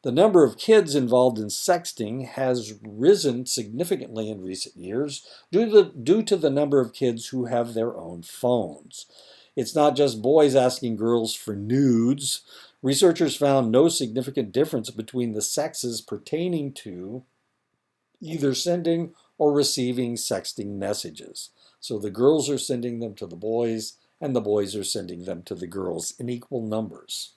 The number of kids involved in sexting has risen significantly in recent years due to the number of kids who have their own phones. It's not just boys asking girls for nudes. Researchers found no significant difference between the sexes pertaining to either sending or receiving sexting messages. So the girls are sending them to the boys, and the boys are sending them to the girls in equal numbers.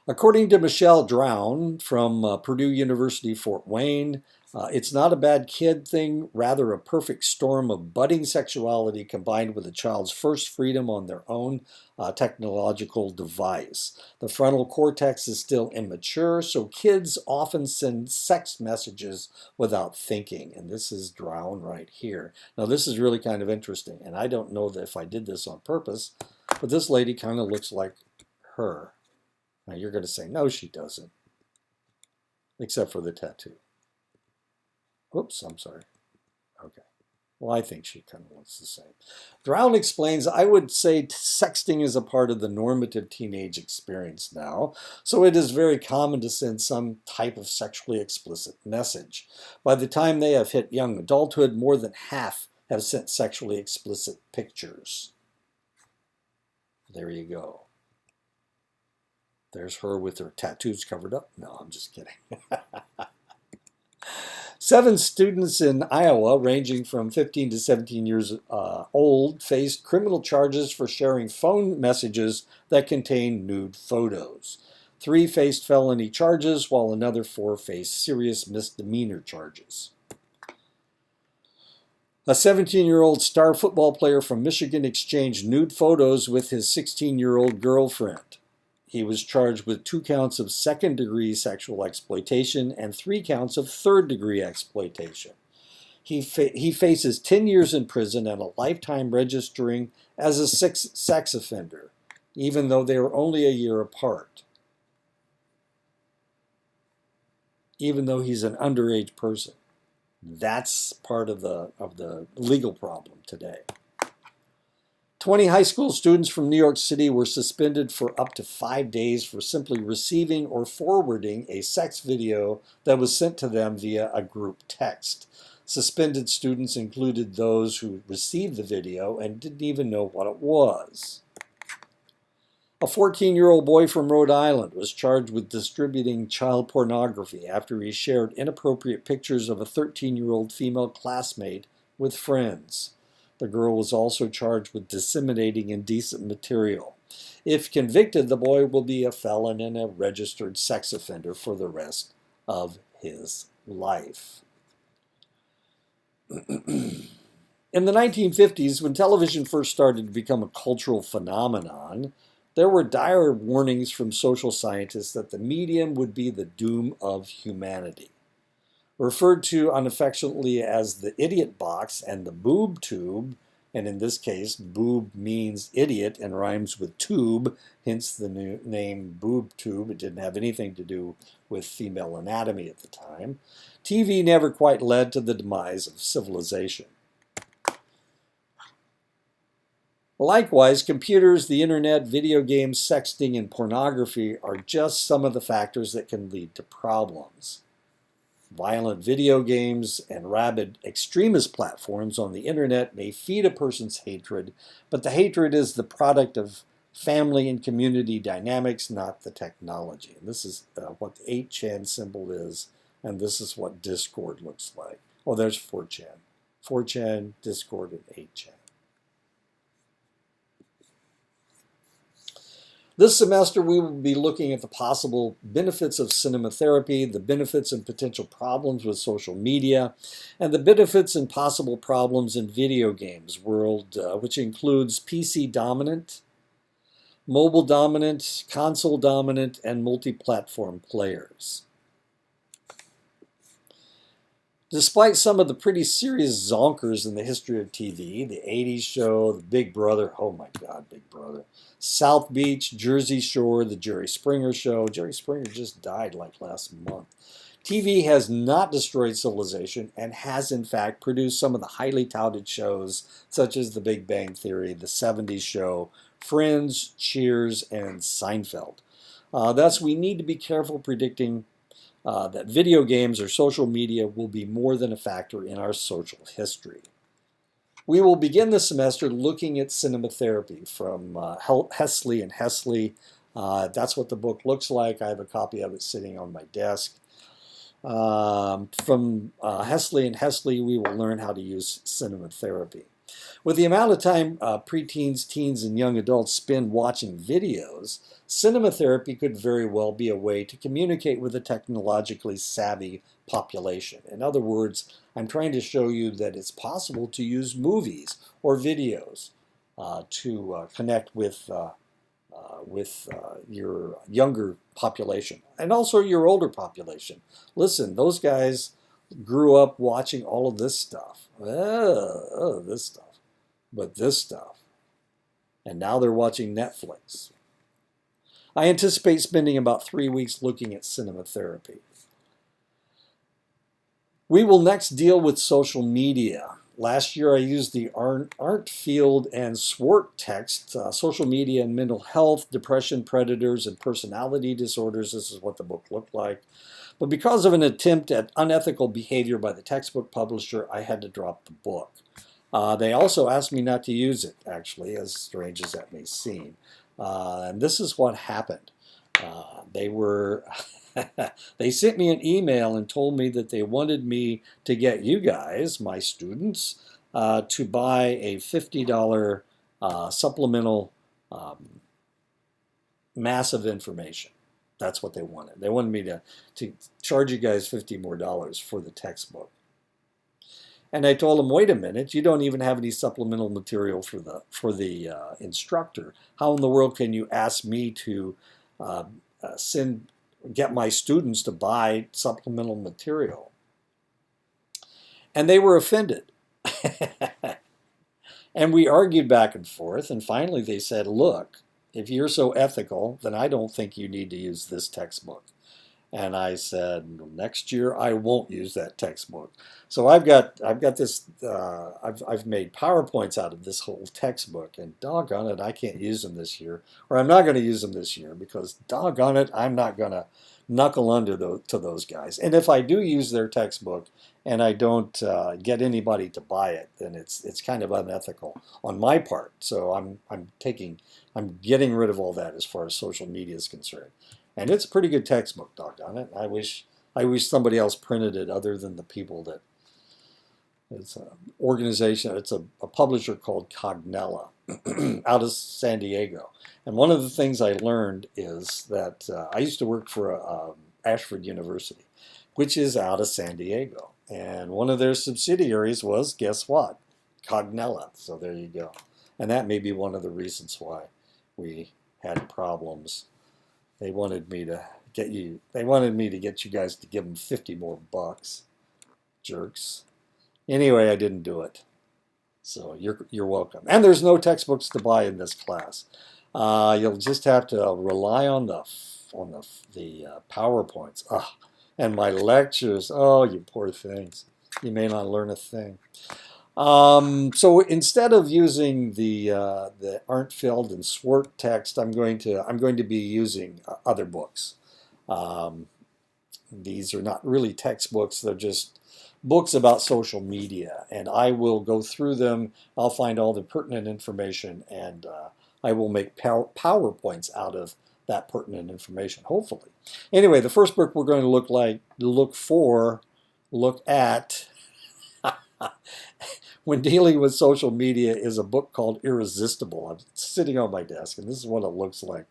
According to Michelle Drown from Purdue University, Fort Wayne, it's not a bad kid thing, rather a perfect storm of budding sexuality combined with a child's first freedom on their own technological device. The frontal cortex is still immature, so kids often send sex messages without thinking. And this is Drown right here. Now this is really kind of interesting, and I don't know that if I did this on purpose, but this lady kind of looks like her. Now you're going to say, no, she doesn't, except for the tattoo. Whoops, I'm sorry. Okay. Well, I think she kind of looks the same. Drown explains, I would say sexting is a part of the normative teenage experience now, so it is very common to send some type of sexually explicit message. By the time they have hit young adulthood, more than half have sent sexually explicit pictures. There you go. There's her with her tattoos covered up. No, I'm just kidding. 7 students in Iowa, ranging from 15 to 17 years old, faced criminal charges for sharing phone messages that contained nude photos. 3 faced felony charges, while another 4 faced serious misdemeanor charges. A 17-year-old star football player from Michigan exchanged nude photos with his 16-year-old girlfriend. He was charged with 2 counts of second-degree sexual exploitation and 3 counts of third-degree exploitation. He faces 10 years in prison and a lifetime registering as a sex offender, even though they are only a year apart. Even though he's an underage person. That's part of the legal problem today. 20 high school students from New York City were suspended for up to 5 days for simply receiving or forwarding a sex video that was sent to them via a group text. Suspended students included those who received the video and didn't even know what it was. A 14-year-old boy from Rhode Island was charged with distributing child pornography after he shared inappropriate pictures of a 13-year-old female classmate with friends. The girl was also charged with disseminating indecent material. If convicted, the boy will be a felon and a registered sex offender for the rest of his life. In the 1950s, when television first started to become a cultural phenomenon, there were dire warnings from social scientists that the medium would be the doom of humanity. Referred to unaffectionately as the idiot box and the boob tube, and in this case, boob means idiot and rhymes with tube, hence the name boob tube. It didn't have anything to do with female anatomy at the time. TV never quite led to the demise of civilization. Likewise, computers, the internet, video games, sexting, and pornography are just some of the factors that can lead to problems. Violent video games and rabid extremist platforms on the internet may feed a person's hatred, but the hatred is the product of family and community dynamics, not the technology. And this is what the 8chan symbol is, and this is what Discord looks like. Oh, there's 4chan. 4chan, Discord, and 8chan. This semester, we will be looking at the possible benefits of cinema therapy, the benefits and potential problems with social media, and the benefits and possible problems in video games world, which includes PC dominant, mobile dominant, console dominant, and multi-platform players. Despite some of the pretty serious zonkers in the history of TV, the 80s show, the Big Brother, oh my God, Big Brother, South Beach, Jersey Shore, the Jerry Springer Show. Jerry Springer just died like last month. TV has not destroyed civilization and has in fact produced some of the highly touted shows such as The Big Bang Theory, The 70s Show, Friends, Cheers, and Seinfeld. Thus, we need to be careful predicting that video games or social media will be more than a factor in our social history. We will begin the semester looking at cinema therapy from Hessley and Hessley. That's what the book looks like. I have a copy of it sitting on my desk. From Hessley and Hessley, we will learn how to use cinema therapy. With the amount of time preteens, teens, and young adults spend watching videos, cinema therapy could very well be a way to communicate with a technologically savvy population. In other words, I'm trying to show you that it's possible to use movies or videos to connect with your younger population and also your older population. Listen, those guys grew up watching all of this stuff. This stuff. But this stuff. And now they're watching Netflix. I anticipate spending about 3 weeks looking at cinema therapy. We will next deal with social media. Last year I used the Arntfield and Swart text, Social Media and Mental Health, Depression, Predators, and Personality Disorders. This is what the book looked like. But because of an attempt at unethical behavior by the textbook publisher, I had to drop the book. They also asked me not to use it, actually, as strange as that may seem. And this is what happened. They sent me an email and told me that they wanted me to get you guys, my students, to buy a $50 supplemental massive information. That's what they wanted. They wanted me to charge you guys $50 more for the textbook. And I told them, wait a minute, you don't even have any supplemental material for the instructor. How in the world can you ask me to get my students to buy supplemental material? And they were offended. And we argued back and forth, and finally they said, look, if you're so ethical, then I don't think you need to use this textbook. And I said, next year I won't use that textbook. So I've got this. I've made PowerPoints out of this whole textbook, and doggone it, I can't use them this year, or I'm not going to use them this year because doggone it, I'm not going to knuckle under to those guys. And if I do use their textbook and I don't get anybody to buy it, then it's kind of unethical on my part. So I'm getting rid of all that as far as social media is concerned. And it's a pretty good textbook, doggone it. I wish somebody else printed it other than the people that. It's an organization. It's a publisher called Cognella out of San Diego. And one of the things I learned is that I used to work for Ashford University, which is out of San Diego. And one of their subsidiaries was, guess what? Cognella. So there you go. And that may be one of the reasons why we had problems. They wanted me to get you guys to give them $50 more. Jerks. Anyway, I didn't do it. So you're welcome. And there's no textbooks to buy in this class. You'll just have to rely on the PowerPoints. And my lectures. Oh, you poor things. You may not learn a thing. So instead of using the Arntfeld and Swart text, I'm going to be using other books. These are not really textbooks; they're just books about social media, and I will go through them. I'll find all the pertinent information, and I will make PowerPoints out of that pertinent information, hopefully. Anyway, the first book we're going to look at. When dealing with social media is a book called Irresistible. I'm sitting on my desk, and this is what it looks like.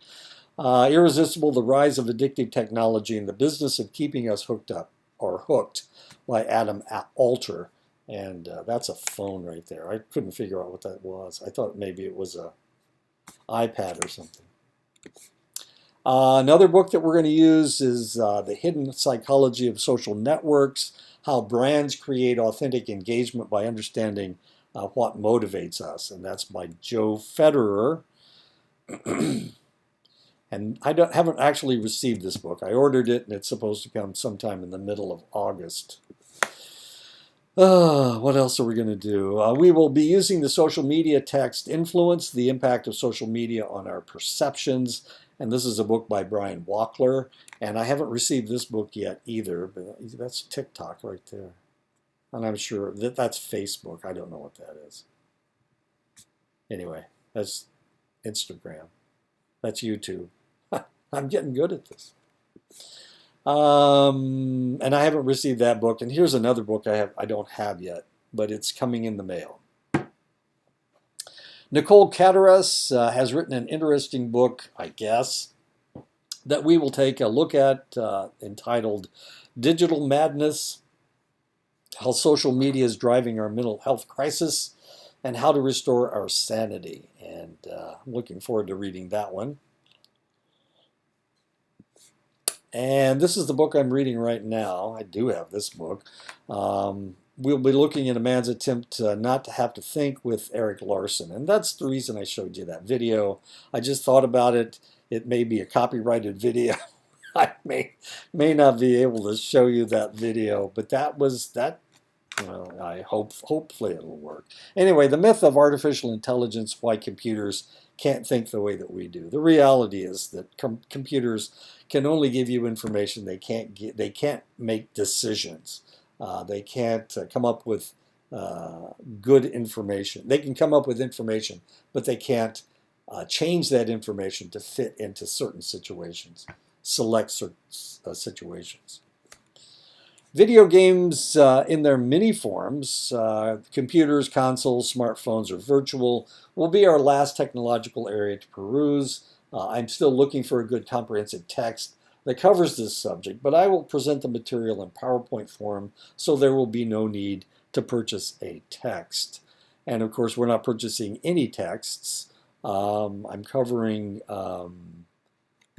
Irresistible, The Rise of Addictive Technology and the Business of Keeping Us Hooked by Adam Alter. And that's a phone right there. I couldn't figure out what that was. I thought maybe it was a iPad or something. Another book that we're going to use is The Hidden Psychology of Social Networks, How Brands Create Authentic Engagement by Understanding What Motivates Us. And that's by Joe Federer. And I haven't actually received this book. I ordered it, and it's supposed to come sometime in the middle of August. What else are we going to do? We will be using the social media text Influence, the Impact of Social Media on Our Perceptions. And this is a book by Brian Wachtler. And I haven't received this book yet either, but that's TikTok right there. And I'm sure that's Facebook. I don't know what that is. Anyway, that's Instagram. That's YouTube. I'm getting good at this. And I haven't received that book. And here's another book I don't have yet, but it's coming in the mail. Nicole Cataras has written an interesting book, I guess, that we will take a look at, entitled Digital Madness, How Social Media is Driving Our Mental Health Crisis, and How to Restore Our Sanity. And I'm looking forward to reading that one. And this is the book I'm reading right now. I do have this book. We'll be looking at a man's attempt not to have to think with Erik Larson. And that's the reason I showed you that video. I just thought about it. It may be a copyrighted video. I may not be able to show you that video, but well, I hopefully it'll work. Anyway, the myth of artificial intelligence, why computers can't think the way that we do. The reality is that computers can only give you information. They can't make decisions. They can't come up with good information. They can come up with information, but they can't change that information to fit into certain situations, select certain situations. Video games in their many forms, computers, consoles, smartphones, or virtual, will be our last technological area to peruse. I'm still looking for a good comprehensive text that covers this subject, but I will present the material in PowerPoint form, so there will be no need to purchase a text. And of course, we're not purchasing any texts. I'm covering, what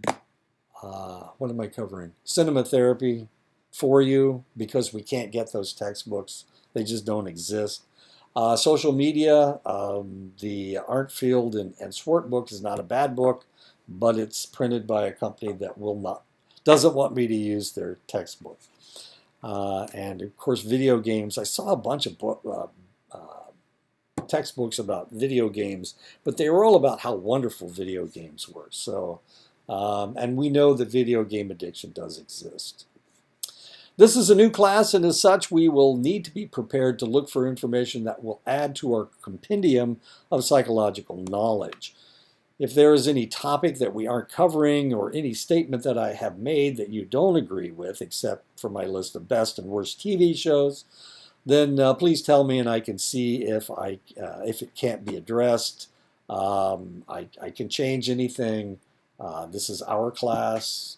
am I covering? Cinema therapy for you, because we can't get those textbooks. They just don't exist. Social media, the Arntfield and Swart book is not a bad book, but it's printed by a company that doesn't want me to use their textbook. And of course, video games. I saw a bunch of textbooks about video games, but they were all about how wonderful video games were. So, and we know that video game addiction does exist. This is a new class, and as such, we will need to be prepared to look for information that will add to our compendium of psychological knowledge. If there is any topic that we aren't covering or any statement that I have made that you don't agree with, except for my list of best and worst TV shows, then please tell me and I can see if it can't be addressed. I can change anything. This is our class.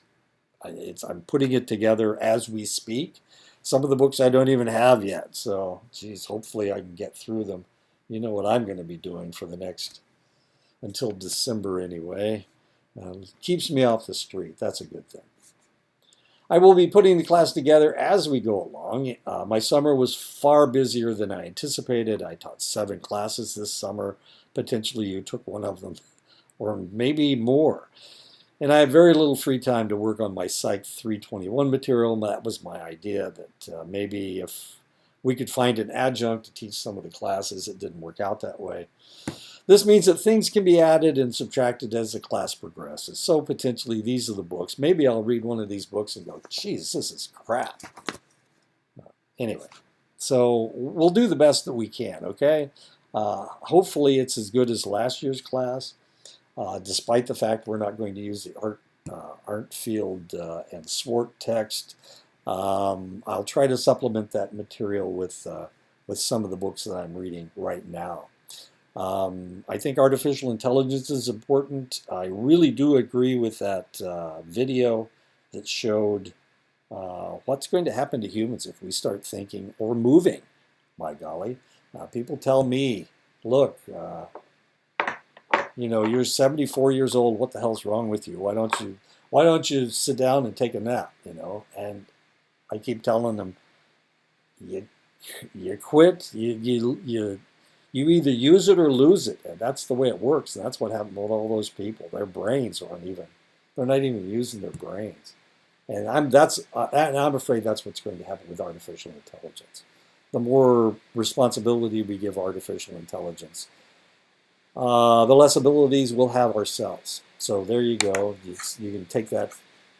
I'm putting it together as we speak. Some of the books I don't even have yet, so geez, hopefully I can get through them. You know what I'm going to be doing for the next, until December anyway. Keeps me off the street. That's a good thing. I will be putting the class together as we go along. My summer was far busier than I anticipated. I taught 7 classes this summer. Potentially you took one of them, or maybe more. And I had very little free time to work on my Psych 321 material. That was my idea, that maybe if we could find an adjunct to teach some of the classes. It didn't work out that way. This means that things can be added and subtracted as the class progresses. So potentially these are the books. Maybe I'll read one of these books and go, geez, this is crap. Anyway, so we'll do the best that we can, okay? Hopefully it's as good as last year's class. Despite the fact we're not going to use the Arntfield and Swart text, I'll try to supplement that material with some of the books that I'm reading right now. I think artificial intelligence is important. I really do agree with that video that showed what's going to happen to humans if we start thinking or moving. My golly, people tell me, look, you know, you're 74 years old. What the hell's wrong with you? Why don't you sit down and take a nap? You know, and I keep telling them, you quit. You either use it or lose it, and that's the way it works. And that's what happened with all those people. Their brains they're not even using their brains. And I'm afraid that's what's going to happen with artificial intelligence. The more responsibility we give artificial intelligence, the less abilities we'll have ourselves. So there you go. You can take that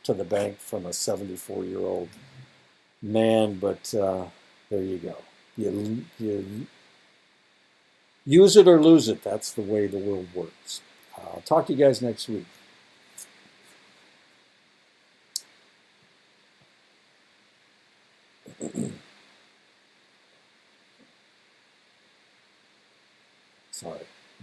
to the bank from a 74-year-old man, but there you go. You use it or lose it. That's the way the world works. I'll talk to you guys next week. Sorry.